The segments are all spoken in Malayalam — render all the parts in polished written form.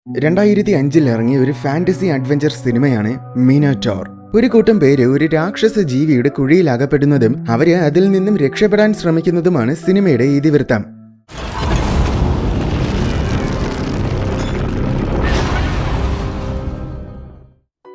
2005 ഇറങ്ങിയ ഒരു ഫാന്റസി അഡ്വഞ്ചർ സിനിമയാണ് മിനോറ്റോർ. ഒരു കൂട്ടം പേര് ഒരു രാക്ഷസ ജീവിയുടെ കുഴിയിൽ അകപ്പെടുന്നതും അവര് അതിൽ നിന്നും രക്ഷപ്പെടാൻ ശ്രമിക്കുന്നതുമാണ് സിനിമയുടെ ഇതിവൃത്തം.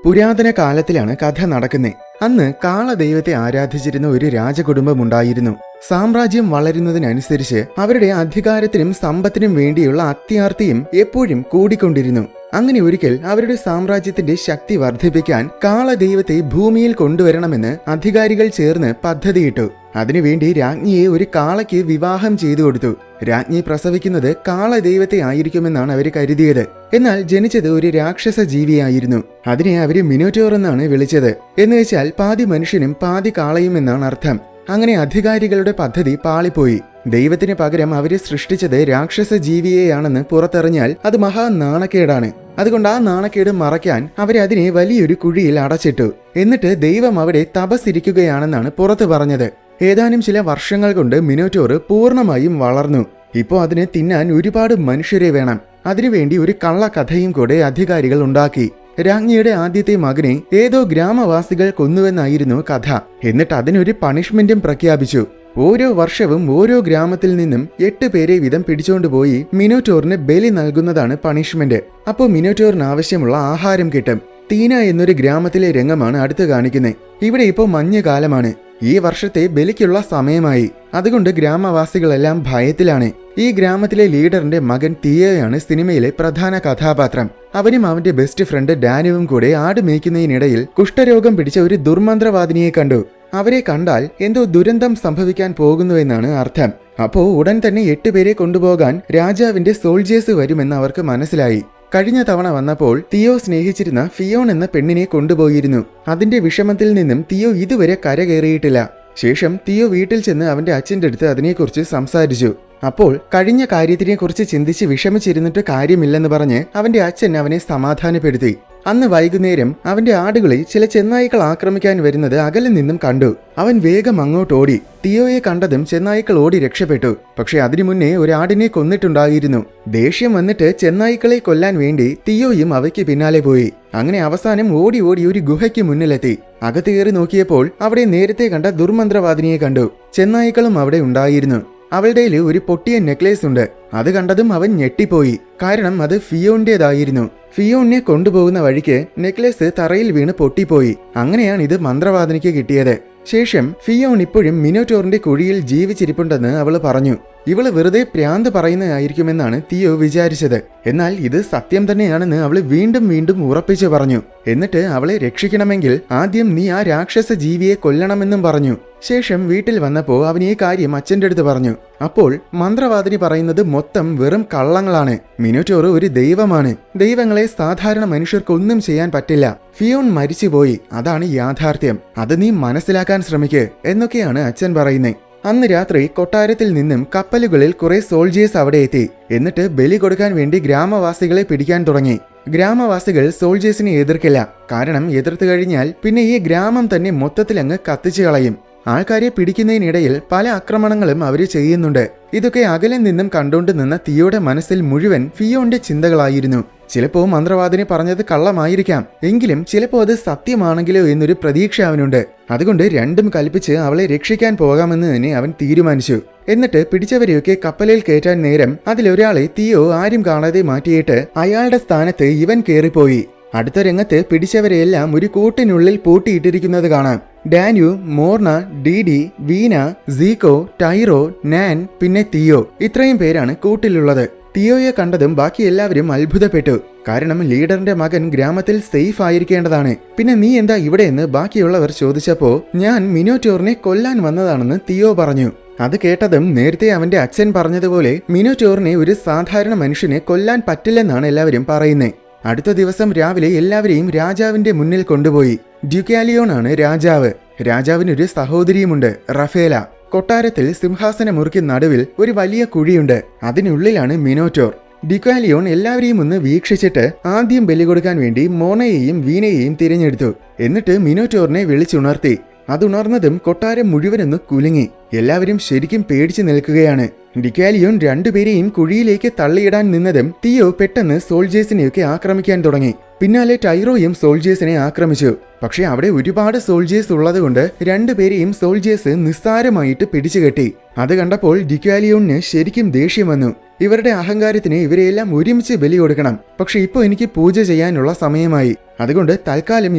പുരാതന കാലത്തിലാണ് കഥ നടക്കുന്നത്. അന്ന് കാളദൈവത്തെ ആരാധിച്ചിരുന്ന ഒരു രാജകുടുംബമുണ്ടായിരുന്നു. സാമ്രാജ്യം വളരുന്നതിനനുസരിച്ച് അവരുടെ അധികാരത്തിനും സമ്പത്തിനും വേണ്ടിയുള്ള അത്യാർത്തിയും എപ്പോഴും കൂടിക്കൊണ്ടിരുന്നു. അങ്ങനെ ഒരിക്കൽ അവരുടെ സാമ്രാജ്യത്തിന്റെ ശക്തി വർദ്ധിപ്പിക്കാൻ കാളദൈവത്തെ ഭൂമിയിൽ കൊണ്ടുവരണമെന്ന് അധികാരികൾ ചേർന്ന് പദ്ധതിയിട്ടു. അതിനുവേണ്ടി രാജ്ഞിയെ ഒരു കാളയ്ക്ക് വിവാഹം ചെയ്തു കൊടുത്തു. രാജ്ഞി പ്രസവിക്കുന്നത് കാളദൈവത്തെ ആയിരിക്കുമെന്നാണ് അവർ കരുതിയത്. എന്നാൽ ജനിച്ചത് ഒരു രാക്ഷസ ജീവിയായിരുന്നു. അതിനെ അവര് മിനോറ്റോർ എന്നാണ് വിളിച്ചത്. എന്നുവെച്ചാൽ പാതി മനുഷ്യനും പാതി കാളയും എന്നാണ് അർത്ഥം. അങ്ങനെ അധികാരികളുടെ പദ്ധതി പാളിപ്പോയി. ദൈവത്തിന് പകരം അവര് സൃഷ്ടിച്ചത് രാക്ഷസ ജീവിയെയാണെന്ന് പുറത്തറിഞ്ഞാൽ അത് മഹാ നാണക്കേടാണ്. അതുകൊണ്ട് ആ നാണക്കേട് മറയ്ക്കാൻ അവരതിനെ വലിയൊരു കുഴിയിൽ അടച്ചിട്ടു. എന്നിട്ട് ദൈവം അവിടെ തപസ്സിരിക്കുകയാണെന്നാണ് പുറത്തു പറഞ്ഞത്. ഏതാനും ചില വർഷങ്ങൾ കൊണ്ട് മിനോറ്റോർ പൂർണ്ണമായും വളർന്നു. ഇപ്പോൾ അതിനെ തിന്നാൻ ഒരുപാട് മനുഷ്യരെ വേണം. അതിനുവേണ്ടി ഒരു കള്ളക്കഥയും കൂടെ അധികാരികൾ ഉണ്ടാക്കി. രാജ്ഞിയുടെ ആദ്യത്തെ മകനെ ഏതോ ഗ്രാമവാസികൾ കൊന്നുവെന്നായിരുന്നു കഥ. എന്നിട്ട് അതിനൊരു പണിഷ്മെന്റും പ്രഖ്യാപിച്ചു. ഓരോ വർഷവും ഓരോ ഗ്രാമത്തിൽ നിന്നും 8 പേരെ വീതം പിടിച്ചോണ്ടുപോയി മിനോറ്റോറിന് ബലി നൽകുന്നതാണ് പണിഷ്മെന്റ്. അപ്പോൾ മിനോറ്റോറിന് ആവശ്യമുള്ള ആഹാരം കിട്ടും. തീന എന്നൊരു ഗ്രാമത്തിലെ രംഗമാണ് അടുത്ത് കാണിക്കുന്നത്. ഇവിടെ ഇപ്പോൾ മഞ്ഞുകാലമാണ്. ഈ വർഷത്തെ ബലിക്കുള്ള സമയമായി. അതുകൊണ്ട് ഗ്രാമവാസികളെല്ലാം ഭയത്തിലാണ്. ഈ ഗ്രാമത്തിലെ ലീഡറിന്റെ മകൻ തിയോയാണ് സിനിമയിലെ പ്രധാന കഥാപാത്രം. അവനും അവന്റെ ബെസ്റ്റ് ഫ്രണ്ട് ഡാനുവും കൂടെ ആട് മേയ്ക്കുന്നതിനിടയിൽ കുഷ്ഠരോഗം പിടിച്ച ഒരു ദുർമന്ത്രവാദിനിയെ കണ്ടു. അവരെ കണ്ടാൽ എന്തോ ദുരന്തം സംഭവിക്കാൻ പോകുന്നുവെന്നാണ് അർത്ഥം. അപ്പോ ഉടൻ തന്നെ 8 പേരെ കൊണ്ടുപോകാൻ രാജാവിന്റെ സോൾജേഴ്സ് വരുമെന്ന് അവർക്ക് മനസ്സിലായി. കഴിഞ്ഞ തവണ വന്നപ്പോൾ തിയോ സ്നേഹിച്ചിരുന്ന ഫിയോൺ എന്ന പെണ്ണിനെ കൊണ്ടുപോയിരുന്നു. അതിന്റെ വിഷമത്തിൽ നിന്നും തിയോ ഇതുവരെ കരകയറിയിട്ടില്ല. ശേഷം തിയോ വീട്ടിൽ ചെന്ന് അവന്റെ അച്ഛൻ്റെ അടുത്ത് അതിനെക്കുറിച്ച് സംസാരിച്ചു. അപ്പോൾ കഴിഞ്ഞ കാര്യത്തിനെക്കുറിച്ച് ചിന്തിച്ച് വിഷമിച്ചിരുന്നിട്ട് കാര്യമില്ലെന്ന് പറഞ്ഞ് അവന്റെ അച്ഛൻ അവനെ സമാധാനപ്പെടുത്തി. അന്ന് വൈകുന്നേരം അവന്റെ ആടുകളെ ചില ചെന്നായ്ക്കൾ ആക്രമിക്കാൻ വരുന്നത് അകലിൽ നിന്നും കണ്ടു. അവൻ വേഗം അങ്ങോട്ടോടി. തിയോയെ കണ്ടതും ചെന്നായ്ക്കൾ ഓടി രക്ഷപ്പെട്ടു. പക്ഷെ അതിനു മുന്നേ ഒരു ആടിനെ കൊന്നിട്ടുണ്ടായിരുന്നു. ദേഷ്യം വന്നിട്ട് ചെന്നായ്ക്കളെ കൊല്ലാൻ വേണ്ടി തിയോയും അവയ്ക്ക് പിന്നാലെ പോയി. അങ്ങനെ അവസാനം ഓടി ഒരു ഗുഹയ്ക്ക് മുന്നിലെത്തി. അകത്ത് കയറി നോക്കിയപ്പോൾ അവിടെ നേരത്തെ കണ്ട ദുർമന്ത്രവാദിനിയെ കണ്ടു. ചെന്നായ്ക്കളും അവിടെ ഉണ്ടായിരുന്നു. അവളുടെ ഒരു പൊട്ടിയ നെക്ലേസ് ഉണ്ട്. അത് കണ്ടതും അവൻ ഞെട്ടിപ്പോയി. കാരണം അത് ഫിയോന്റേതായിരുന്നു. ഫിയോണിനെ കൊണ്ടുപോകുന്ന വഴിക്ക് നെക്ലേസ് തറയിൽ വീണ് പൊട്ടിപ്പോയി. അങ്ങനെയാണ് ഇത് മന്ത്രവാദിനിക്ക് കിട്ടിയത്. ശേഷം ഫിയോൺ ഇപ്പോഴും മിനോറ്റോറിന്റെ കുഴിയിൽ ജീവിച്ചിരിപ്പുണ്ടെന്ന് അവള് പറഞ്ഞു. ഇവള് വെറുതെ പ്രാന്ത് പറയുന്നതായിരിക്കുമെന്നാണ് തിയോ വിചാരിച്ചത്. എന്നാൽ ഇത് സത്യം തന്നെയാണെന്ന് അവള് വീണ്ടും ഉറപ്പിച്ചു പറഞ്ഞു. എന്നിട്ട് അവളെ രക്ഷിക്കണമെങ്കിൽ ആദ്യം നീ ആ രാക്ഷസ ജീവിയെ കൊല്ലണമെന്നും പറഞ്ഞു. ശേഷം വീട്ടിൽ വന്നപ്പോൾ അവൻ ഈ കാര്യം അച്ഛൻ്റെ അടുത്ത് പറഞ്ഞു. അപ്പോൾ മന്ത്രവാദിനി പറയുന്നത് മൊത്തം വെറും കള്ളങ്ങളാണ്. മിനോറ്റോർ ഒരു ദൈവമാണ്. ദൈവങ്ങളെ സാധാരണ മനുഷ്യർക്കൊന്നും ചെയ്യാൻ പറ്റില്ല. ഫിയോൺ മരിച്ചുപോയി. അതാണ് യാഥാർത്ഥ്യം. അത് നീ മനസ്സിലാക്കാൻ ശ്രമിക്ക് എന്നൊക്കെയാണ് അച്ഛൻ പറയുന്നത്. അന്ന് രാത്രി കൊട്ടാരത്തിൽ നിന്നും കപ്പലുകളിൽ കുറെ സോൾജേഴ്സ് അവിടെ എത്തി. എന്നിട്ട് ബലി കൊടുക്കാൻ വേണ്ടി ഗ്രാമവാസികളെ പിടിക്കാൻ തുടങ്ങി. ഗ്രാമവാസികൾ സോൾജേഴ്സിനെ എതിർക്കില്ല. കാരണം എതിർത്തു കഴിഞ്ഞാൽ പിന്നെ ഈ ഗ്രാമം തന്നെ മൊത്തത്തിൽ അങ്ങ് കത്തിച്ചു കളയും. ആൾക്കാരെ പിടിക്കുന്നതിനിടയിൽ പല ആക്രമണങ്ങളും അവര് ചെയ്യുന്നുണ്ട്. ഇതൊക്കെ അകലെ നിന്നും കണ്ടുകൊണ്ട് നിന്ന തിയോയുടെ മനസ്സിൽ മുഴുവൻ ഫിയോന്റെ ചിന്തകളായിരുന്നു. ചിലപ്പോ മന്ത്രവാദിനി പറഞ്ഞത് കള്ളമായിരിക്കാം. എങ്കിലും ചിലപ്പോ അത് സത്യമാണെങ്കിലോ എന്നൊരു പ്രതീക്ഷ അവനുണ്ട്. അതുകൊണ്ട് രണ്ടും കൽപ്പിച്ച് അവളെ രക്ഷിക്കാൻ പോകാമെന്ന് തന്നെ അവൻ തീരുമാനിച്ചു. എന്നിട്ട് പിടിച്ചവരെയൊക്കെ കപ്പലിൽ കയറ്റാൻ നേരം അതിലൊരാളെ തിയോ ആരും കാണാതെ മാറ്റിയിട്ട് അയാളുടെ സ്ഥാനത്ത് ഇവൻ കയറിപ്പോയി. അടുത്ത രംഗത്ത് പിടിച്ചവരെയെല്ലാം ഒരു കൂട്ടിനുള്ളിൽ പൂട്ടിയിട്ടിരിക്കുന്നത് കാണാം. ഡാനു, മോർണ, ഡിഡി, വീന, സീക്കോ, ടൈറോ, നാൻ, പിന്നെ തിയോ. ഇത്രയും പേരാണ് കൂട്ടിലുള്ളത്. തിയോയെ കണ്ടതും ബാക്കി എല്ലാവരും അത്ഭുതപ്പെട്ടു. കാരണം ലീഡറിന്റെ മകൻ ഗ്രാമത്തിൽ സേഫ് ആയിരിക്കേണ്ടതാണ്. പിന്നെ നീ എന്താ ഇവിടെയെന്ന് ബാക്കിയുള്ളവർ ചോദിച്ചപ്പോ ഞാൻ മിനോറ്റോറിനെ കൊല്ലാൻ വന്നതാണെന്ന് തിയോ പറഞ്ഞു. അത് കേട്ടതും നേരത്തെ അവന്റെ അച്ഛൻ പറഞ്ഞതുപോലെ മിനോറ്റോറിനെ ഒരു സാധാരണ മനുഷ്യനെ കൊല്ലാൻ പറ്റില്ലെന്നാണ് എല്ലാവരും പറയുന്നത്. അടുത്ത ദിവസം രാവിലെ എല്ലാവരെയും രാജാവിന്റെ മുന്നിൽ കൊണ്ടുപോയി. ഡ്യൂക്കാലിയോൺ ആണ് രാജാവ്. രാജാവിനൊരു സഹോദരിയുമുണ്ട്, റഫേല. കൊട്ടാരത്തിൽ സിംഹാസനമുറിക്ക് നടുവിൽ ഒരു വലിയ കുഴിയുണ്ട്. അതിനുള്ളിലാണ് മിനോറ്റോർ. ഡ്യൂക്കാലിയോൺ എല്ലാവരെയും ഒന്ന് വീക്ഷിച്ചിട്ട് ആദ്യം ബലി കൊടുക്കാൻ വേണ്ടി മോണയെയും വീനയെയും തിരഞ്ഞെടുത്തു. എന്നിട്ട് മിനോറ്റോറിനെ വിളിച്ചുണർത്തി. അതുണർന്നതും കൊട്ടാരം മുഴുവനൊന്ന് കുലുങ്ങി. എല്ലാവരും ശരിക്കും പേടിച്ചു നിൽക്കുകയാണ്. ഡിക്കാലിയോൻ രണ്ടുപേരെയും കുഴിയിലേക്ക് തള്ളിയിടാൻ നിന്നതും തിയോ പെട്ടെന്ന് സോൾജേഴ്സിനെയൊക്കെ ആക്രമിക്കാൻ തുടങ്ങി. പിന്നാലെ ടൈറോയും സോൾജേഴ്സിനെ ആക്രമിച്ചു. പക്ഷെ അവിടെ ഒരുപാട് സോൾജേഴ്സ് ഉള്ളതുകൊണ്ട് രണ്ടുപേരെയും സോൾജേഴ്സ് നിസ്സാരമായിട്ട് പിടിച്ചുകെട്ടി. അത് കണ്ടപ്പോൾ ഡിക്കാലിയോണിന് ശരിക്കും ദേഷ്യം വന്നു. ഇവരുടെ അഹങ്കാരത്തിന് ഇവരെയെല്ലാം ഒരുമിച്ച് ബലി കൊടുക്കണം. പക്ഷെ ഇപ്പോൾ എനിക്ക് പൂജ ചെയ്യാനുള്ള സമയമായി. അതുകൊണ്ട് തൽക്കാലം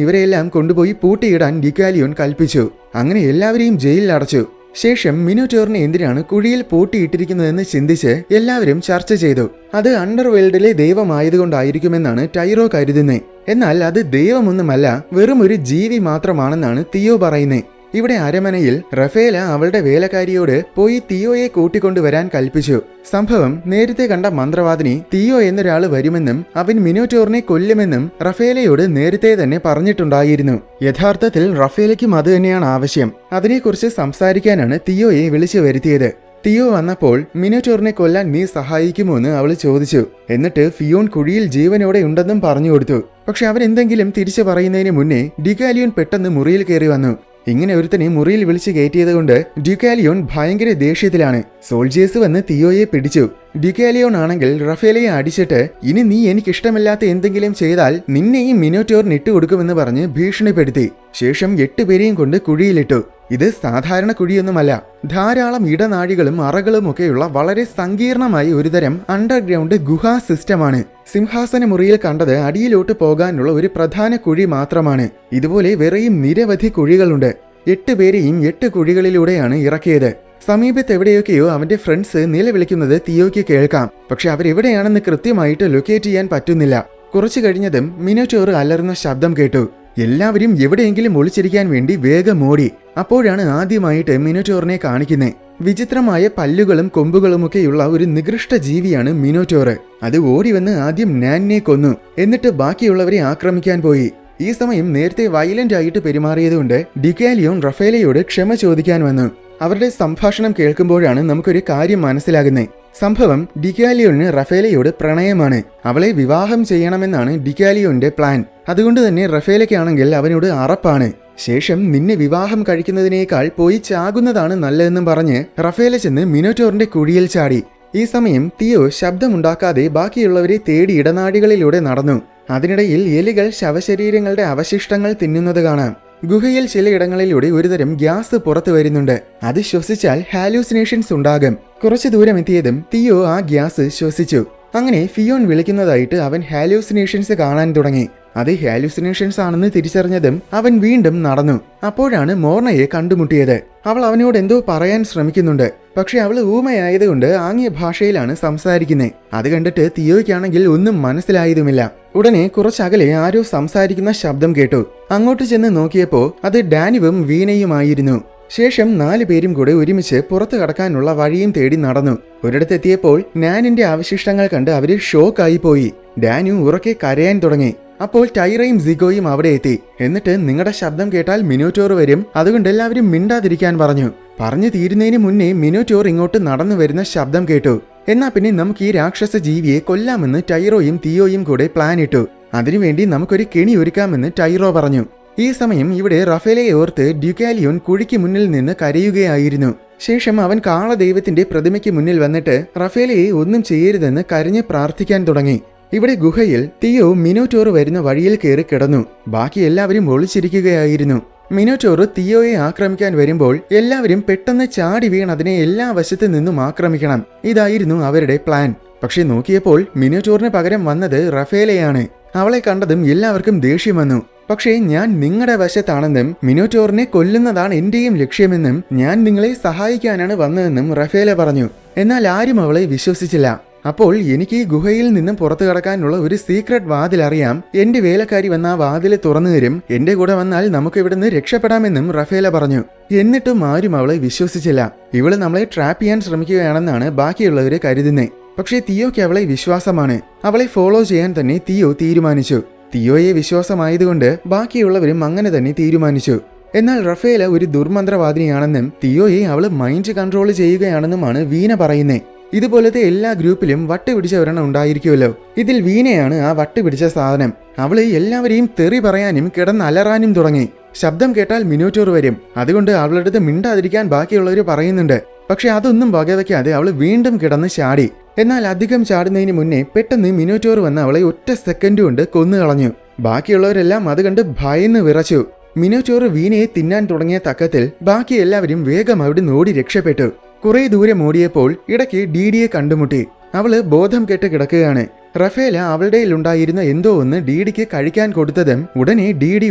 ഇവരെയെല്ലാം കൊണ്ടുപോയി പൂട്ടിയിടാൻ ഡിക്കാലിയോൻ കൽപ്പിച്ചു. അങ്ങനെ എല്ലാവരെയും ജയിലിൽ അടച്ചു. ശേഷം മിനോറ്റോറിനെ എന്തിനാണ് കുഴിയിൽ പൂട്ടിയിട്ടിരിക്കുന്നതെന്ന് ചിന്തിച്ച് എല്ലാവരും ചർച്ച ചെയ്തു. അത് അണ്ടർവേൾഡിലെ ദൈവമായതുകൊണ്ടായിരിക്കുമെന്നാണ് ടൈറോ കരുതുന്നത്. എന്നാൽ അത് ദൈവമൊന്നുമല്ല, വെറും ഒരു ജീവി മാത്രമാണെന്നാണ് തിയോ പറയുന്നത്. ഇവിടെ അരമനയിൽ റഫേല അവളുടെ വേലക്കാരിയോട് പോയി തിയോയെ കൂട്ടിക്കൊണ്ടുവരാൻ കൽപ്പിച്ചു. സംഭവം നേരത്തെ കണ്ട മന്ത്രവാദിനി തിയോ എന്നൊരാള് വരുമെന്നും അവൻ മിനോറ്റോറിനെ കൊല്ലുമെന്നും റഫേലയോട് നേരത്തെ തന്നെ പറഞ്ഞിട്ടുണ്ടായിരുന്നു. യഥാർത്ഥത്തിൽ റഫേലയ്ക്കും അത് തന്നെയാണ് ആവശ്യം. അതിനെക്കുറിച്ച് സംസാരിക്കാനാണ് തിയോയെ വിളിച്ചു വരുത്തിയത്. തിയോ വന്നപ്പോൾ മിനോറ്റോറിനെ കൊല്ലാൻ നീ സഹായിക്കുമോ എന്ന് അവൾ ചോദിച്ചു. എന്നിട്ട് ഫിയോൺ കുഴിയിൽ ജീവനോടെ ഉണ്ടെന്നും പറഞ്ഞു കൊടുത്തു. പക്ഷെ അവരെന്തെങ്കിലും തിരിച്ചു പറയുന്നതിന് മുന്നേ ഡിക്കാലിയോൻ പെട്ടെന്ന് മുറിയിൽ കയറി വന്നു. ഇങ്ങനെ ഒരുത്തനെ മുറിയിൽ വിളിച്ച് കയറ്റിയത് കൊണ്ട് ഡിക്കാലിയോൺ ഭയങ്കര ദേഷ്യത്തിലാണ്. സോൾജേഴ്സ് വന്ന് തിയോയെ പിടിച്ചു. ഡിക്കാലിയോൺ ആണെങ്കിൽ റഫേലയെ അടിച്ചിട്ട് ഇനി നീ എനിക്കിഷ്ടമില്ലാത്ത എന്തെങ്കിലും ചെയ്താൽ നിന്നെയും മിനോറ്റോറിന് ഇട്ടുകൊടുക്കുമെന്ന് പറഞ്ഞ് ഭീഷണിപ്പെടുത്തി. ശേഷം 8 പേരെയും കൊണ്ട് കുഴിയിലിട്ടു. ഇത് സാധാരണ കുഴിയൊന്നുമല്ല. ധാരാളം ഇടനാഴികളും അറകളും ഒക്കെയുള്ള വളരെ സങ്കീർണമായ ഒരുതരം അണ്ടർഗ്രൗണ്ട് ഗുഹാ സിസ്റ്റമാണ്. സിംഹാസന മുറിയിൽ കണ്ടത് അടിയിലോട്ട് പോകാനുള്ള ഒരു പ്രധാന കുഴി മാത്രമാണ്. ഇതുപോലെ വേറെയും നിരവധി കുഴികളുണ്ട്. 8 പേരെയും 8 കുഴികളിലൂടെയാണ് ഇറക്കിയത്. സമീപത്ത് എവിടെയൊക്കെയോ അവന്റെ ഫ്രണ്ട്സ് നിലവിളിക്കുന്നത് തിയോയ്ക്ക് കേൾക്കാം. പക്ഷെ അവരെവിടെയാണെന്ന് കൃത്യമായിട്ട് ലൊക്കേറ്റ് ചെയ്യാൻ പറ്റുന്നില്ല. കുറച്ചു കഴിഞ്ഞതും മിനോറ്റോർ അലറുന്ന ശബ്ദം കേട്ടു. എല്ലാവരും എവിടെയെങ്കിലും ഒളിച്ചിരിക്കാൻ വേണ്ടി വേഗം ഓടി. അപ്പോഴാണ് ആദ്യമായിട്ട് മിനോറ്റോറിനെ കാണിക്കുന്നത്. വിചിത്രമായ പല്ലുകളും കൊമ്പുകളുമൊക്കെയുള്ള ഒരു നികൃഷ്ട ജീവിയാണ് മിനോറ്റോർ. അത് ഓടിവന്ന് ആദ്യം നാനിനെ കൊന്നു. എന്നിട്ട് ബാക്കിയുള്ളവരെ ആക്രമിക്കാൻ പോയി. ഈ സമയം നേരത്തെ വയലന്റ് ആയിട്ട് പെരുമാറിയതുകൊണ്ട് ഡിക്കാലിയോൺ റഫേലയോട് ക്ഷമ ചോദിക്കാൻ വന്നു. അവരുടെ സംഭാഷണം കേൾക്കുമ്പോഴാണ് നമുക്കൊരു കാര്യം മനസ്സിലാകുന്നത്. സംഭവം ഡിക്കാലിയോണിന് റഫേലയോട് പ്രണയമാണ്. അവളെ വിവാഹം ചെയ്യണമെന്നാണ് ഡിക്കാലിയോന്റെ പ്ലാൻ. അതുകൊണ്ട് തന്നെ റഫേലയ്ക്കാണെങ്കിൽ അവനോട് അറപ്പാണ്. ശേഷം നിന്നെ വിവാഹം കഴിക്കുന്നതിനേക്കാൾ പോയി ചാകുന്നതാണ് നല്ലതെന്നും പറഞ്ഞ് റഫേല ചെന്ന് മിനോറ്റോറിന്റെ കുഴിയിൽ ചാടി. ഈ സമയം തിയോ ശബ്ദമുണ്ടാക്കാതെ ബാക്കിയുള്ളവരെ തേടി ഇടനാഴികളിലൂടെ നടന്നു. അതിനിടയിൽ എലികൾ ശവശരീരങ്ങളുടെ അവശിഷ്ടങ്ങൾ തിന്നുന്നത് കാണാം. ഗുഹയിൽ ചിലയിടങ്ങളിലൂടെ ഒരുതരം ഗ്യാസ് പുറത്തു വരുന്നുണ്ട്. അത് ശ്വസിച്ചാൽ ഹാലൂസിനേഷൻസ് ഉണ്ടാകും. കുറച്ചു ദൂരം എത്തിയതും തിയോ ആ ഗ്യാസ് ശ്വസിച്ചു. അങ്ങനെ ഫിയോൺ വിളിക്കുന്നതായിട്ട് അവൻ ഹാലൂസിനേഷൻസ് കാണാൻ തുടങ്ങി. അത് ഹാലൂസിനേഷൻസ് ആണെന്ന് തിരിച്ചറിഞ്ഞതും അവൻ വീണ്ടും നടന്നു. അപ്പോഴാണ് മോർണയെ കണ്ടുമുട്ടിയത്. അവൾ അവനോട് എന്തോ പറയാൻ ശ്രമിക്കുന്നുണ്ട്. പക്ഷെ അവൾ ഊമയായതുകൊണ്ട് ആംഗ്യ ഭാഷയിലാണ് സംസാരിക്കുന്നത്. അത് കണ്ടിട്ട് തിയോയ്ക്കാണെങ്കിൽ ഒന്നും മനസ്സിലായതുമില്ല. ഉടനെ കുറച്ചകലെ ആരോ സംസാരിക്കുന്ന ശബ്ദം കേട്ടു. അങ്ങോട്ട് ചെന്ന് നോക്കിയപ്പോ അത് ഡാനുവും വീണയുമായിരുന്നു. ശേഷം 4 പേരും കൂടെ ഒരുമിച്ച് പുറത്തു കടക്കാനുള്ള വഴിയും തേടി നടന്നു. ഒരിടത്തെത്തിയപ്പോൾ നാനിന്റെ അവശിഷ്ടങ്ങൾ കണ്ട് അവര് ഷോക്കായി പോയി. ഡാനു ഉറക്കെ കരയാൻ തുടങ്ങി. അപ്പോൾ ടൈറയും സിഗോയും അവിടെ എത്തി. എന്നിട്ട് നിങ്ങളുടെ ശബ്ദം കേട്ടാൽ മിനോറ്റോർ വരും, അതുകൊണ്ട് എല്ലാവരും മിണ്ടാതിരിക്കാൻ പറഞ്ഞു. പറഞ്ഞു തീരുന്നതിന് മുന്നേ മിനോറ്റോർ ഇങ്ങോട്ട് നടന്നു വരുന്ന ശബ്ദം കേട്ടു. എന്നാ പിന്നെ നമുക്ക് ഈ രാക്ഷസ ജീവിയെ കൊല്ലാമെന്ന് ടൈറോയും തിയോയും കൂടെ പ്ലാൻ ഇട്ടു. അതിനുവേണ്ടി നമുക്കൊരു കെണി ഒരുക്കാമെന്ന് ടൈറോ പറഞ്ഞു. ഈ സമയം ഇവിടെ റഫേലയെ ഓർത്ത് ഡ്യുക്കാലിയോൻ കുഴിക്ക് മുന്നിൽ നിന്ന് കരയുകയായിരുന്നു. ശേഷം അവൻ കാളദൈവത്തിന്റെ പ്രതിമയ്ക്ക് മുന്നിൽ വന്നിട്ട് റഫേലയെ ഒന്നും ചെയ്യരുതെന്ന് കരഞ്ഞ് പ്രാർത്ഥിക്കാൻ തുടങ്ങി. ഇവിടെ ഗുഹയിൽ തിയോ മിനോറ്റോർ വരുന്ന വഴിയിൽ കയറി കിടന്നു. ബാക്കി എല്ലാവരും ഒളിച്ചിരിക്കുകയായിരുന്നു. മിനോറ്റോർ തിയോയെ ആക്രമിക്കാൻ വരുമ്പോൾ എല്ലാവരും പെട്ടെന്ന് ചാടി വീണ് അതിനെ എല്ലാ വശത്തു നിന്നും ആക്രമിക്കണം. ഇതായിരുന്നു അവരുടെ പ്ലാൻ. പക്ഷെ നോക്കിയപ്പോൾ മിനോറ്റോറിന് പകരം വന്നത് റഫേലയാണ്. അവളെ കണ്ടതും എല്ലാവർക്കും ദേഷ്യം വന്നു. പക്ഷേ ഞാൻ നിങ്ങളുടെ വശത്താണെന്നും മിനോറ്റോറിനെ കൊല്ലുന്നതാണ് എന്റെയും ലക്ഷ്യമെന്നും ഞാൻ നിങ്ങളെ സഹായിക്കാനാണ് വന്നതെന്നും റഫേല പറഞ്ഞു. എന്നാൽ ആരും അവളെ വിശ്വസിച്ചില്ല. അപ്പോൾ എനിക്ക് ഈ ഗുഹയിൽ നിന്നും പുറത്തു കടക്കാനുള്ള ഒരു സീക്രട്ട് വാതിൽ അറിയാം. എന്റെ വേലക്കാരി വന്ന ആ വാതിൽ തുറന്നു തരും. എന്റെ കൂടെ വന്നാൽ നമുക്ക് ഇവിടുന്ന് രക്ഷപ്പെടാമെന്നും റഫേല പറഞ്ഞു. എന്നിട്ടും ആരും അവളെ വിശ്വസിച്ചില്ല. ഇവള് നമ്മളെ ട്രാപ്പ് ചെയ്യാൻ ശ്രമിക്കുകയാണെന്നാണ് ബാക്കിയുള്ളവര് കരുതുന്നത്. പക്ഷേ തിയോയ്ക്ക് അവളെ വിശ്വാസമാണ്. അവളെ ഫോളോ ചെയ്യാൻ തന്നെ തിയോ തീരുമാനിച്ചു. തിയോയെ വിശ്വാസമായതുകൊണ്ട് ബാക്കിയുള്ളവരും അങ്ങനെ തന്നെ തീരുമാനിച്ചു. എന്നാൽ റഫേല ഒരു ദുർമന്ത്രവാദിനിയാണെന്നും തിയോയെ അവള് മൈൻഡ് കൺട്രോൾ ചെയ്യുകയാണെന്നുമാണ് വീണ പറയുന്നത്. ഇതുപോലത്തെ എല്ലാ ഗ്രൂപ്പിലും വട്ടുപിടിച്ച ഒരെണ്ണം ഉണ്ടായിരിക്കുമല്ലോ. ഇതിൽ വീണയാണ് ആ വട്ടുപിടിച്ച സാധനം. അവള് എല്ലാവരെയും തെറി പറയാനും കിടന്നലറാനും തുടങ്ങി. ശബ്ദം കേട്ടാൽ മിനോറ്റോർ വരും, അതുകൊണ്ട് അവളുടെ അടുത്ത് മിണ്ടാതിരിക്കാൻ ബാക്കിയുള്ളവർ പറയുന്നുണ്ട്. പക്ഷെ അതൊന്നും വകവയ്ക്കാതെ അവൾ വീണ്ടും കിടന്ന് ചാടി. എന്നാൽ അധികം ചാടുന്നതിന് മുന്നേ പെട്ടെന്ന് മിനോറ്റോർ വന്ന് അവളെ ഒറ്റ സെക്കൻഡ് കൊണ്ട് കൊന്നുകളഞ്ഞു. ബാക്കിയുള്ളവരെല്ലാം അത് കണ്ട് ഭയന്ന് വിറച്ചു. മിനോറ്റോർ വീണയെ തിന്നാൻ തുടങ്ങിയ തക്കത്തിൽ ബാക്കി എല്ലാവരും വേഗം അവിടെ ഓടി രക്ഷപ്പെട്ടു. കുറെ ദൂരം ഓടിയപ്പോൾ ഇടയ്ക്ക് ഡീഡിയെ കണ്ടുമുട്ടി. അവള് ബോധം കെട്ട് കിടക്കുകയാണ്. റഫേല അവളുടെ ഉണ്ടായിരുന്ന എന്തോ ഒന്ന് ഡീഡിക്ക് കഴിക്കാൻ കൊടുത്തതും ഉടനെ ഡീഡി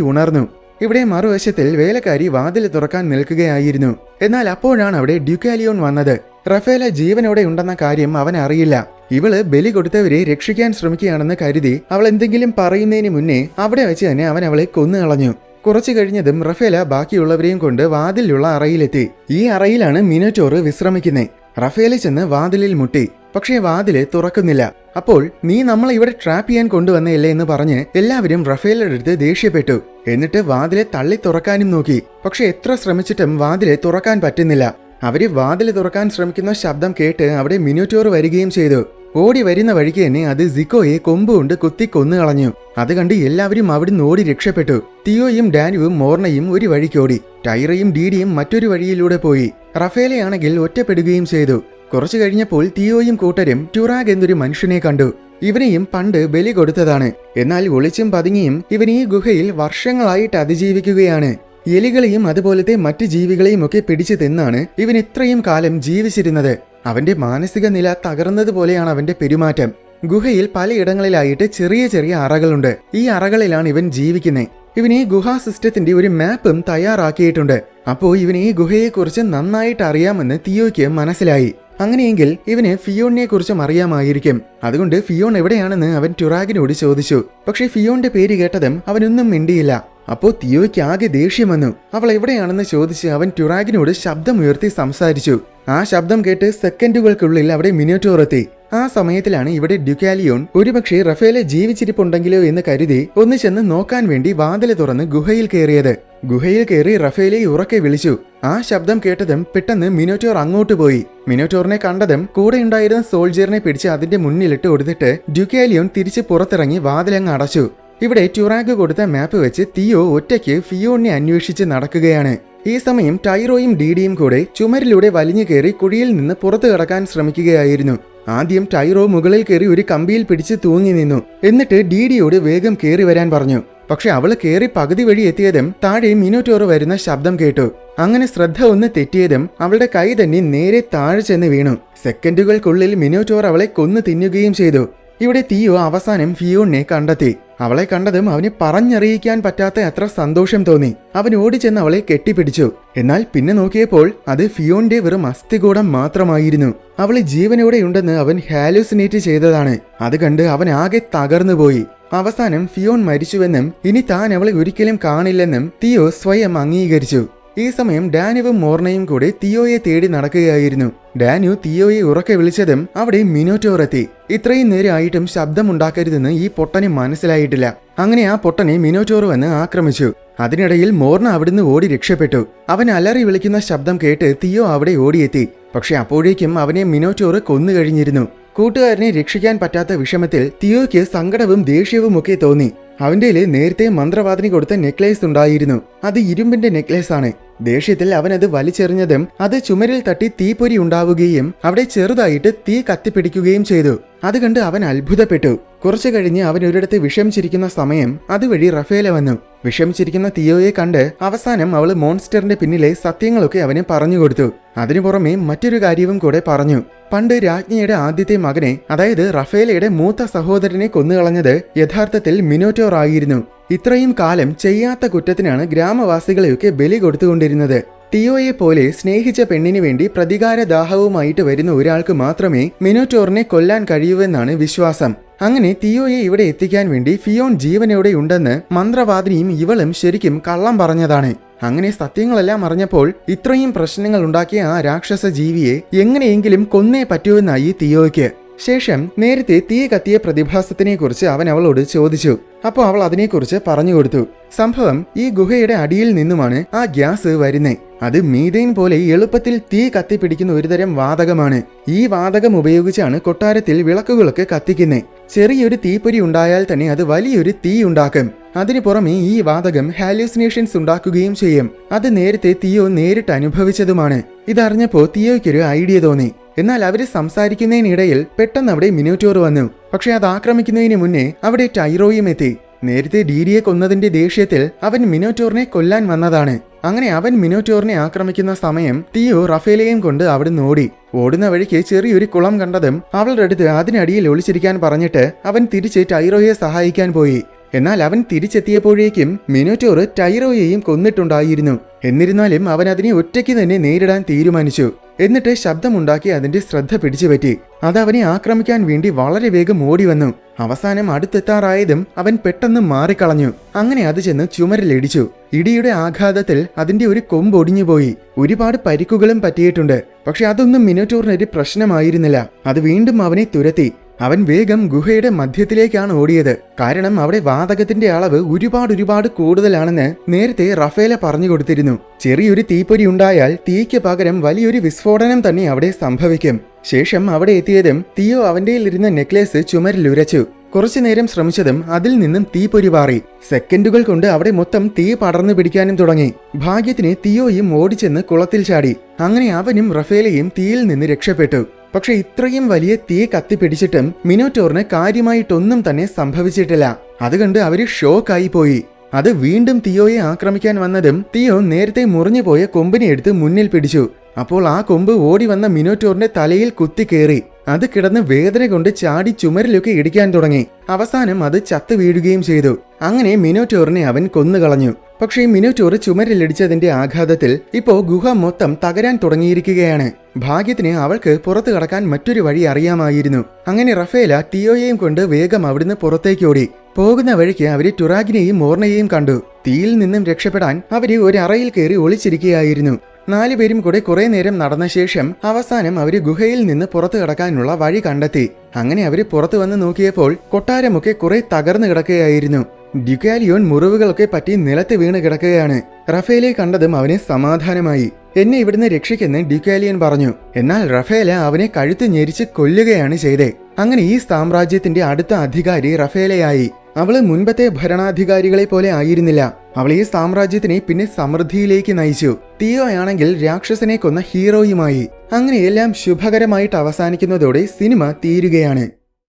ഉണർന്നു. ഇവിടെ മറുവശത്തിൽ വേലക്കാരി വാതിൽ തുറക്കാൻ നിൽക്കുകയായിരുന്നു. എന്നാൽ അപ്പോഴാണ് അവിടെ ഡ്യൂക്കാലിയോൺ വന്നത്. റഫേല ജീവനോടെ ഉണ്ടെന്ന കാര്യം അവൻ അറിയില്ല. ഇവള് ബലി കൊടുത്തവരെ രക്ഷിക്കാൻ ശ്രമിക്കുകയാണെന്ന് കരുതി അവൾ എന്തെങ്കിലും പറയുന്നതിന് മുന്നേ അവിടെ വെച്ച് തന്നെ അവൻ അവളെ കൊന്നുകളഞ്ഞു. കുറച്ചു കഴിഞ്ഞതും റഫേല ബാക്കിയുള്ളവരെയും കൊണ്ട് വാതിലുള്ള അറയിലെത്തി. ഈ അറയിലാണ് മിനോറ്റോർ വിശ്രമിക്കുന്നത്. റഫേല ചെന്ന് വാതിലിൽ മുട്ടി. പക്ഷേ വാതില് തുറക്കുന്നില്ല. അപ്പോൾ നീ നമ്മളെ ഇവിടെ ട്രാപ്പ് ചെയ്യാൻ കൊണ്ടുവന്നല്ലേ എന്ന് പറഞ്ഞ് എല്ലാവരും റഫേലയുടെ അടുത്ത് ദേഷ്യപ്പെട്ടു. എന്നിട്ട് വാതിലെ തള്ളി തുറക്കാനും നോക്കി. പക്ഷെ എത്ര ശ്രമിച്ചിട്ടും വാതിലെ തുറക്കാൻ പറ്റുന്നില്ല. അവര് വാതില് തുറക്കാൻ ശ്രമിക്കുന്ന ശബ്ദം കേട്ട് അവിടെ മിനോറ്റോർ വരികയും ചെയ്തു. ഓടി വരുന്ന വഴിക്ക് തന്നെ അത് സിക്കോയെ കൊമ്പുകൊണ്ട് കുത്തി കൊന്നുകളഞ്ഞു. അത് കണ്ട് എല്ലാവരും അവിടുന്ന് ഓടി രക്ഷപ്പെട്ടു. തിയോയും ഡാനുവും മോർണയും ഒരു വഴിക്കോടി. ടൈറയും ഡീഡിയും മറ്റൊരു വഴിയിലൂടെ പോയി. റഫേലയാണെങ്കിൽ ഒറ്റപ്പെടുകയും ചെയ്തു. കുറച്ചു കഴിഞ്ഞപ്പോൾ തിയോയും കൂട്ടരും ട്യൂറാഗ് എന്നൊരു മനുഷ്യനെ കണ്ടു. ഇവനെയും പണ്ട് ബലി കൊടുത്തതാണ്. എന്നാൽ ഒളിച്ചും പതുങ്ങിയും ഇവൻ ഈ ഗുഹയിൽ വർഷങ്ങളായിട്ട് അതിജീവിക്കുകയാണ്. എലികളെയും അതുപോലത്തെ മറ്റ് ജീവികളെയും ഒക്കെ പിടിച്ചു തിന്നാണ് ഇവൻ ഇത്രയും കാലം ജീവിച്ചിരുന്നത്. അവന്റെ മാനസിക നില തകർന്നതുപോലെയാണ് അവന്റെ പെരുമാറ്റം. ഗുഹയിൽ പലയിടങ്ങളിലായിട്ട് ചെറിയ ചെറിയ അറകളുണ്ട്. ഈ അറകളിലാണ് ഇവൻ ജീവിക്കുന്നത്. ഇവൻ ഈ ഗുഹാ സിസ്റ്റത്തിന്റെ ഒരു മാപ്പും തയ്യാറാക്കിയിട്ടുണ്ട്. അപ്പോൾ ഇവൻ ഈ ഗുഹയെക്കുറിച്ച് നന്നായിട്ട് അറിയാമെന്ന് തിയോയ്ക്ക് മനസ്സിലായി. അങ്ങനെയെങ്കിൽ ഇവന് ഫിയോണിനെ കുറിച്ചും അറിയാമായിരിക്കും. അതുകൊണ്ട് ഫിയോൺ എവിടെയാണെന്ന് അവൻ ട്യൂറാഗിനോട് ചോദിച്ചു. പക്ഷെ ഫിയോണിന്റെ പേര് കേട്ടതും അവനൊന്നും മിണ്ടിയില്ല. അപ്പോ തിയോയ്ക്ക് ആകെ ദേഷ്യം വന്നു. അവൾ എവിടെയാണെന്ന് ചോദിച്ച് അവൻ ട്യൂറാഗിനോട് ശബ്ദമുയർത്തി സംസാരിച്ചു. ആ ശബ്ദം കേട്ട് സെക്കൻഡുകൾക്കുള്ളിൽ അവിടെ മിനോറ്റോർ എത്തി. ആ സമയത്തിലാണ് ഇവിടെ ഡ്യൂക്കാലിയോൺ ഒരുപക്ഷെ റഫേലെ ജീവിച്ചിരിപ്പുണ്ടെങ്കിലോ എന്ന് കരുതി ഒന്ന് ചെന്ന് നോക്കാൻ വേണ്ടി വാതില് തുറന്ന് ഗുഹയിൽ കയറിയത്. ഗുഹയിൽ കയറി റഫേലെ ഉറക്കെ വിളിച്ചു. ആ ശബ്ദം കേട്ടതും പെട്ടെന്ന് മിനോറ്റോർ അങ്ങോട്ട് പോയി. മിനോറ്റോറിനെ കണ്ടതും കൂടെ ഉണ്ടായിരുന്ന സോൾജിയറിനെ പിടിച്ച് അതിന്റെ മുന്നിലിട്ട് കൊടുത്തിട്ട് ഡ്യൂക്കാലിയോൺ തിരിച്ച് പുറത്തിറങ്ങി വാതിലങ്ങ് അടച്ചു. ഇവിടെ ട്യൂറാഗ് കൊടുത്ത മാപ്പ് വെച്ച് തിയോ ഒറ്റയ്ക്ക് ഫിയോണിനെ അന്വേഷിച്ച് നടക്കുകയാണ്. ഈ സമയം ടൈറോയും ഡീഡിയും കൂടെ ചുമരിലൂടെ വലിഞ്ഞു കയറി കുഴിയിൽ നിന്ന് പുറത്തു കടക്കാൻ ശ്രമിക്കുകയായിരുന്നു. ആദ്യം ടൈറോ മുകളിൽ കയറി ഒരു കമ്പിയിൽ പിടിച്ച് തൂങ്ങി നിന്നു. എന്നിട്ട് ഡീഡിയോട് വേഗം കയറി വരാൻ പറഞ്ഞു. പക്ഷെ അവള് കയറി പകുതി വഴി എത്തിയതും താഴെ മിനോറ്റോർ വരുന്ന ശബ്ദം കേട്ടു. അങ്ങനെ ശ്രദ്ധ ഒന്ന് തെറ്റിയതും അവളുടെ കൈ തന്നെ നേരെ താഴെ ചെന്ന് വീണു. സെക്കൻഡുകൾക്കുള്ളിൽ മിനോറ്റോർ അവളെ കൊന്നു തിന്നുകയും ചെയ്തു. ഇവിടെ തിയോ അവസാനം ഫിയോണിനെ കണ്ടെത്തി. അവളെ കണ്ടതും അവന് പറഞ്ഞറിയിക്കാൻ പറ്റാത്ത അത്ര സന്തോഷം തോന്നി. അവൻ ഓടിച്ചെന്ന് അവളെ കെട്ടിപ്പിടിച്ചു. എന്നാൽ പിന്നെ നോക്കിയപ്പോൾ അത് ഫിയോണിന്റെ വെറും അസ്ഥികൂടം മാത്രമായിരുന്നു. അവള് ജീവനോടെയുണ്ടെന്ന് അവൻ ഹാലൂസിനേറ്റ് ചെയ്തതാണ്. അത് കണ്ട് അവൻ ആകെ തകർന്നുപോയി. അവസാനം ഫിയോൺ മരിച്ചുവെന്നും ഇനി താൻ അവളെ ഒരിക്കലും കാണില്ലെന്നും തിയോ സ്വയം അംഗീകരിച്ചു. ഈ സമയം ഡാനുവും മോർണയും കൂടെ തിയോയെ തേടി നടക്കുകയായിരുന്നു. ഡാനു തിയോയെ ഉറക്കെ വിളിച്ചതും അവിടെ മിനോറ്റോർ എത്തി. ഇത്രയും നേരമായിട്ടും ശബ്ദമുണ്ടാക്കരുതെന്ന് ഈ പൊട്ടന് മനസ്സിലായിട്ടില്ല. അങ്ങനെ ആ പൊട്ടനെ മിനോറ്റോർ വന്ന് ആക്രമിച്ചു. അതിനിടയിൽ മോർണ അവിടുന്ന് ഓടി രക്ഷപ്പെട്ടു. അവൻ അലറി വിളിക്കുന്ന ശബ്ദം കേട്ട് തിയോ അവിടെ ഓടിയെത്തി. പക്ഷെ അപ്പോഴേക്കും അവനെ മിനോറ്റോർ കൊന്നു കഴിഞ്ഞിരുന്നു. കൂട്ടുകാരനെ രക്ഷിക്കാൻ പറ്റാത്ത വിഷമത്തിൽ തിയോയ്ക്ക് സങ്കടവും ദേഷ്യവും ഒക്കെ തോന്നി. അവന്റെ നേരത്തെ മന്ത്രവാദിനി കൊടുത്ത നെക്ലേസ് ഉണ്ടായിരുന്നു. അത് ഇരുമ്പിന്റെ നെക്ലേസ് ആണ്. ദേഷ്യത്തിൽ അവനത് വലിച്ചെറിഞ്ഞതും അത് ചുമരിൽ തട്ടി തീപ്പൊരി ഉണ്ടാവുകയും അവിടെ ചെറുതായിട്ട് തീ കത്തിപ്പിടിക്കുകയും ചെയ്തു. അത് കണ്ട് അവൻ അത്ഭുതപ്പെട്ടു. കുറച്ചു കഴിഞ്ഞ് അവൻ ഒരിടത്ത് വിഷമിച്ചിരിക്കുന്ന സമയം അതുവഴി റഫേല വന്നു. വിഷമിച്ചിരിക്കുന്ന തിയോയെ കണ്ട് അവസാനം അവള് മോൺസ്റ്ററിന്റെ പിന്നിലെ സത്യങ്ങളൊക്കെ അവന് പറഞ്ഞുകൊടുത്തു. അതിനു പുറമെ മറ്റൊരു കാര്യവും കൂടെ പറഞ്ഞു. പണ്ട് രാജ്ഞിയുടെ ആദ്യത്തെ മകനെ, അതായത് റഫേലയുടെ മൂത്ത സഹോദരനെ കൊന്നുകളഞ്ഞത് യഥാർത്ഥത്തിൽ മിനോറ്റോർ ആയിരുന്നു. ഇത്രയും കാലം ചെയ്യാത്ത കുറ്റത്തിനാണ് ഗ്രാമവാസികളെയൊക്കെ ബലി കൊടുത്തുകൊണ്ടിരുന്നത്. തിയോയെ പോലെ സ്നേഹിച്ച പെണ്ണിനു വേണ്ടി പ്രതികാരദാഹവുമായിട്ട് വരുന്ന ഒരാൾക്ക് മാത്രമേ മിനോറ്റോറിനെ കൊല്ലാൻ കഴിയൂവെന്നാണ് വിശ്വാസം. അങ്ങനെ തിയോയെ ഇവിടെ എത്തിക്കാൻ വേണ്ടി ഫിയോൺ ജീവനോടെ ഉണ്ടെന്ന് മന്ത്രവാദിനിയും ഇവളും ശരിക്കും കള്ളം പറഞ്ഞതാണ്. അങ്ങനെ സത്യങ്ങളെല്ലാം അറിഞ്ഞപ്പോൾ ഇത്രയും പ്രശ്നങ്ങൾ ഉണ്ടാക്കിയ ആ രാക്ഷസ ജീവിയെ എങ്ങനെയെങ്കിലും കൊന്നേ പറ്റുമെന്നായി തിയോയ്ക്ക്. ശേഷം നേരത്തെ തീ കത്തിയ പ്രതിഭാസത്തിനെ കുറിച്ച് അവൻ അവളോട് ചോദിച്ചു. അപ്പോൾ അവൾ അതിനെക്കുറിച്ച് പറഞ്ഞു കൊടുത്തു. സംഭവം ഈ ഗുഹയുടെ അടിയിൽ നിന്നുമാണ് ആ ഗ്യാസ് വരുന്നേ. അത് മീഥെയ്ൻ പോലെ എളുപ്പത്തിൽ തീ കത്തിപ്പിടിക്കുന്ന ഒരുതരം വാതകമാണ്. ഈ വാതകം ഉപയോഗിച്ചാണ് കൊട്ടാരത്തിൽ വിളക്കുകളൊക്കെ കത്തിക്കുന്നത്. ചെറിയൊരു തീപ്പൊരി ഉണ്ടായാൽ തന്നെ അത് വലിയൊരു തീ ഉണ്ടാക്കും. അതിനു പുറമെ ഈ വാതകം ഹാലൂസിനേഷൻസ് ഉണ്ടാക്കുകയും ചെയ്യും. അത് നേരത്തെ തിയോ നേരിട്ട് അനുഭവിച്ചതുമാണ്. ഇതറിഞ്ഞപ്പോ തിയോയ്ക്കൊരു ഐഡിയ തോന്നി. എന്നാൽ അവര് സംസാരിക്കുന്നതിനിടയിൽ പെട്ടെന്ന് അവിടെ മിനോറ്റോർ വന്നു. പക്ഷെ അത് ആക്രമിക്കുന്നതിന് മുന്നേ അവിടെ ടൈറോയും എത്തി. നേരത്തെ ഡീഡിയെ കൊന്നതിന്റെ ദേഷ്യത്തിൽ അവൻ മിനോറ്റോറിനെ കൊല്ലാൻ വന്നതാണ്. അങ്ങനെ അവൻ മിനോറ്റോറിനെ ആക്രമിക്കുന്ന സമയം തിയോ റഫേലയും കൊണ്ട് അവിടുന്ന് ഓടി. ഓടുന്ന വഴിക്ക് ചെറിയൊരു കുളം കണ്ടതും അവളുടെ അടുത്ത് അതിനടിയിൽ ഒളിച്ചിരിക്കാൻ പറഞ്ഞിട്ട് അവൻ തിരിച്ച് ടൈറോയെ സഹായിക്കാൻ പോയി. എന്നാൽ അവൻ തിരിച്ചെത്തിയപ്പോഴേക്കും മിനോറ്റോർ ടൈറോയെയും കൊന്നിട്ടുണ്ടായിരുന്നു. എന്നിരുന്നാലും അവൻ അതിനെ ഒറ്റയ്ക്ക് തന്നെ നേരിടാൻ തീരുമാനിച്ചു. എന്നിട്ട് ശബ്ദമുണ്ടാക്കി അതിന്റെ ശ്രദ്ധ പിടിച്ചുപറ്റി. അത് അവനെ ആക്രമിക്കാൻ വേണ്ടി വളരെ വേഗം ഓടി വന്നു. അവസാനം അടുത്തെത്താറായതും അവൻ പെട്ടെന്ന് മാറിക്കളഞ്ഞു. അങ്ങനെ അത് ചെന്ന് ചുമരിലിടിച്ചു. ഇടിയുടെ ആഘാതത്തിൽ അതിന്റെ ഒരു കൊമ്പ് ഒടിഞ്ഞുപോയി. ഒരുപാട് പരിക്കുകളും പറ്റിയിട്ടുണ്ട്. പക്ഷെ അതൊന്നും മിനോറ്റോറിനൊരു പ്രശ്നമായിരുന്നില്ല. അത് വീണ്ടും അവനെ തുരത്തി. അവൻ വേഗം ഗുഹയുടെ മധ്യത്തിലേക്കാണ് ഓടിയത്. കാരണം അവിടെ വാതകത്തിന്റെ അളവ് ഒരുപാട് കൂടുതലാണെന്ന് നേരത്തെ റഫേല പറഞ്ഞു കൊടുത്തിരുന്നു. ചെറിയൊരു തീപ്പൊരി ഉണ്ടായാൽ തീയ്ക്ക് പകരം വലിയൊരു വിസ്ഫോടനം തന്നെ അവിടെ സംഭവിക്കും. ശേഷം അവിടെ എത്തിയതും തിയോ അവന്റെയിലിരുന്ന നെക്ലേസ് ചുമരിലുരച്ചു. കുറച്ചുനേരം ശ്രമിച്ചതും അതിൽ നിന്നും തീപ്പൊരി പാറി. സെക്കൻഡുകൾ കൊണ്ട് അവിടെ മൊത്തം തീ പടർന്നു പിടിക്കാനും തുടങ്ങി. ഭാഗ്യത്തിന് തിയോയും ഓടിച്ചെന്ന് കുളത്തിൽ ചാടി. അങ്ങനെ അവനും റഫേലയും തീയിൽ നിന്ന് രക്ഷപ്പെട്ടു. പക്ഷെ ഇത്രയും വലിയ തീ കത്തിപ്പിടിച്ചിട്ടും മിനോറ്റോറിന് കാര്യമായിട്ടൊന്നും തന്നെ സംഭവിച്ചിട്ടില്ല. അതുകണ്ട് അവര് ഷോക്കായി പോയി. അത് വീണ്ടും തിയോയെ ആക്രമിക്കാൻ വന്നതും തിയോ നേരത്തെ മുറിഞ്ഞുപോയ കൊമ്പിനെ എടുത്ത് മുന്നിൽ പിടിച്ചു. അപ്പോൾ ആ കൊമ്പ് ഓടി വന്ന മിനോറ്റോറിന്റെ തലയിൽ കുത്തിക്കേറി. അത് കിടന്ന് വേദന കൊണ്ട് ചാടി ചുമരിലൊക്കെ ഇടിക്കാൻ തുടങ്ങി. അവസാനം അത് ചത്തു വീഴുകയും ചെയ്തു. അങ്ങനെ മിനോറ്റോറിനെ അവൻ കൊന്നുകളഞ്ഞു. പക്ഷേ മിനോറ്റോർ ചുമരിലിടിച്ചതിന്റെ ആഘാതത്തിൽ ഇപ്പോ ഗുഹ മൊത്തം തകരാൻ തുടങ്ങിയിരിക്കുകയാണ്. ഭാഗ്യത്തിന് അവൾക്ക് പുറത്തു കടക്കാൻ മറ്റൊരു വഴി അറിയാമായിരുന്നു. അങ്ങനെ റഫേല തിയോയെയും കൊണ്ട് വേഗം അവിടുന്ന് പുറത്തേക്കോടി. പോകുന്ന വഴിക്ക് അവര് ടുറാഗിനെയും മോർണയെയും കണ്ടു. തീയിൽ നിന്നും രക്ഷപ്പെടാൻ അവര് ഒരു അറയിൽ കയറി ഒളിച്ചിരിക്കുകയായിരുന്നു. 4 പേരും കൂടെ കുറെ നേരം നടന്ന ശേഷം അവസാനം അവര് ഗുഹയിൽ നിന്ന് പുറത്തു കടക്കാനുള്ള വഴി കണ്ടെത്തി. അങ്ങനെ അവര് പുറത്തു വന്ന് നോക്കിയപ്പോൾ കൊട്ടാരമൊക്കെ കുറെ തകർന്നു കിടക്കുകയായിരുന്നു. ഡ്യുക്കാലിയോൺ മുറിവുകളൊക്കെ പറ്റി നിലത്ത് വീണ് കിടക്കുകയാണ്. റഫേലെ കണ്ടതും അവന് സമാധാനമായി. എന്നെ ഇവിടുന്ന് രക്ഷിക്കെന്ന് ഡ്യുക്കാലിയൻ പറഞ്ഞു. എന്നാൽ റഫേല അവനെ കഴുത്ത് ഞെരിച്ച് കൊല്ലുകയാണ് ചെയ്തേ. അങ്ങനെ ഈ സാമ്രാജ്യത്തിന്റെ അടുത്ത അധികാരി റഫേലയായി. അവള് മുൻപത്തെ ഭരണാധികാരികളെ പോലെ ആയിരുന്നില്ല. അവൾ ഈ സാമ്രാജ്യത്തിനെ പിന്നെ സമൃദ്ധിയിലേക്ക് നയിച്ചു. തിയോയാണെങ്കിൽ രാക്ഷസനെ കൊന്ന ഹീറോയുമായി. അങ്ങനെ എല്ലാം ശുഭകരമായിട്ട് അവസാനിക്കുന്നതോടെ സിനിമ തീരുകയാണ്.